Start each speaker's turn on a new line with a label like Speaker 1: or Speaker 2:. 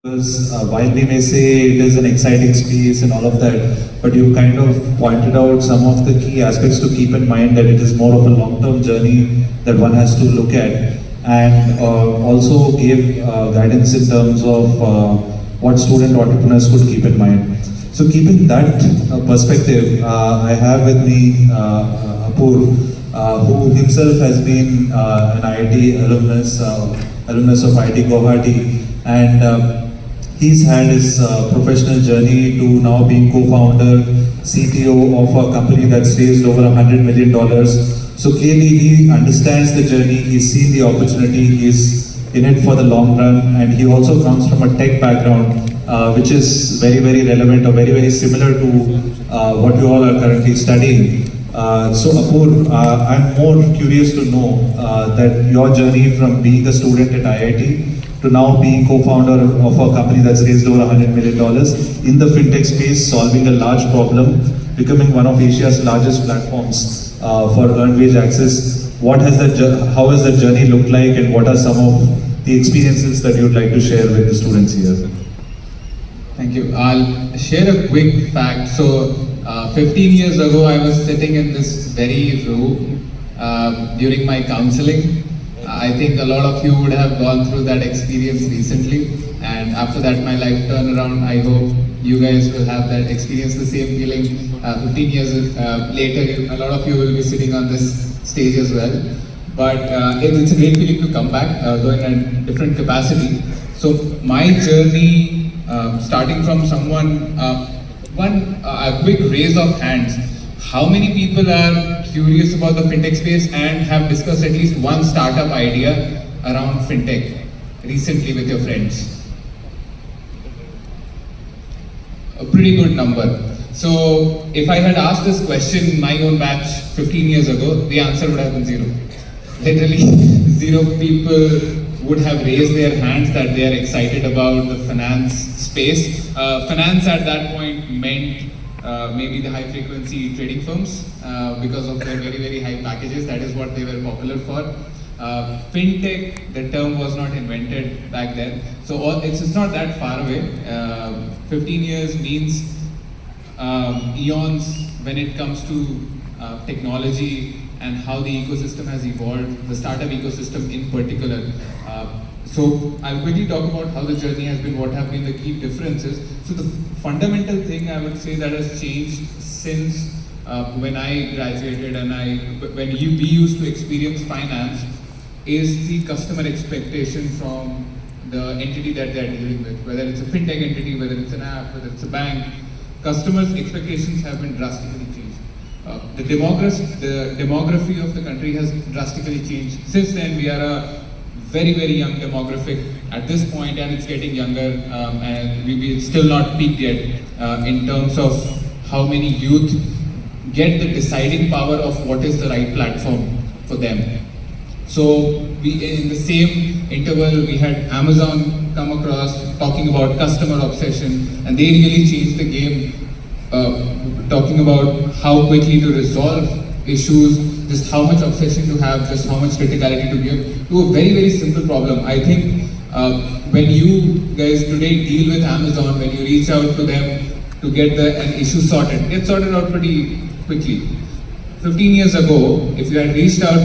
Speaker 1: Because while we may say it is an exciting space and all of that, but you kind of pointed out some of the key aspects to keep in mind, that it is more of a long-term journey that one has to look at, and also gave guidance in terms of what student entrepreneurs could keep in mind. So keeping that perspective, I have with me Apur, who himself has been an IIT alumnus of IIT Guwahati, and he's had his professional journey to now being co-founder, CTO of a company that's raised over $100 million. So clearly he understands the journey, he's seen the opportunity, he's in it for the long run, and he also comes from a tech background, which is very, very relevant or very, very similar to what you all are currently studying. So Apur, I'm more curious to know that your journey from being a student at IIT to now being co-founder of a company that's raised over $100 million in the fintech space, solving a large problem, becoming one of Asia's largest platforms for earned wage access. How has that journey looked like, and what are some of the experiences that you'd like to share with the students here?
Speaker 2: Thank you. I'll share a quick fact. So 15 years ago, I was sitting in this very room during my counseling. I think a lot of you would have gone through that experience recently, and after that my life turned around. I hope you guys will have that experience, the same feeling 15 years later. A lot of you will be sitting on this stage as well. But it's a great feeling to come back, though in a different capacity. So my journey, starting from someone, a quick raise of hands. How many people are curious about the fintech space and have discussed at least one startup idea around fintech recently with your friends? A pretty good number. So if I had asked this question in my own batch 15 years ago, the answer would have been zero. Literally zero people would have raised their hands that they are excited about the finance space. Finance at that point meant maybe the high frequency trading firms because of their very, very high packages. That is what they were popular for. Fintech, the term was not invented back then. So it's not that far away. 15 years means eons when it comes to technology and how the ecosystem has evolved, the startup ecosystem in particular. So I'll quickly talk about how the journey has been, what have been the key differences. So the fundamental thing I would say that has changed since when I graduated and we used to experience finance is the customer expectation from the entity that they're dealing with. Whether it's a fintech entity, whether it's an app, whether it's a bank, customers' expectations have been drastically changed. The demography of the country has drastically changed. Since then, we are a very, very young demographic at this point, and it's getting younger, and it's still not peaked yet in terms of how many youth get the deciding power of what is the right platform for them. So in the same interval, we had Amazon come across talking about customer obsession, and they really changed the game, talking about how quickly to resolve issues, just how much obsession to have, just how much criticality to give to a very, very simple problem. I think when you guys today deal with Amazon, when you reach out to them to get an issue sorted, it's sorted out pretty quickly. 15 years ago, if you had reached out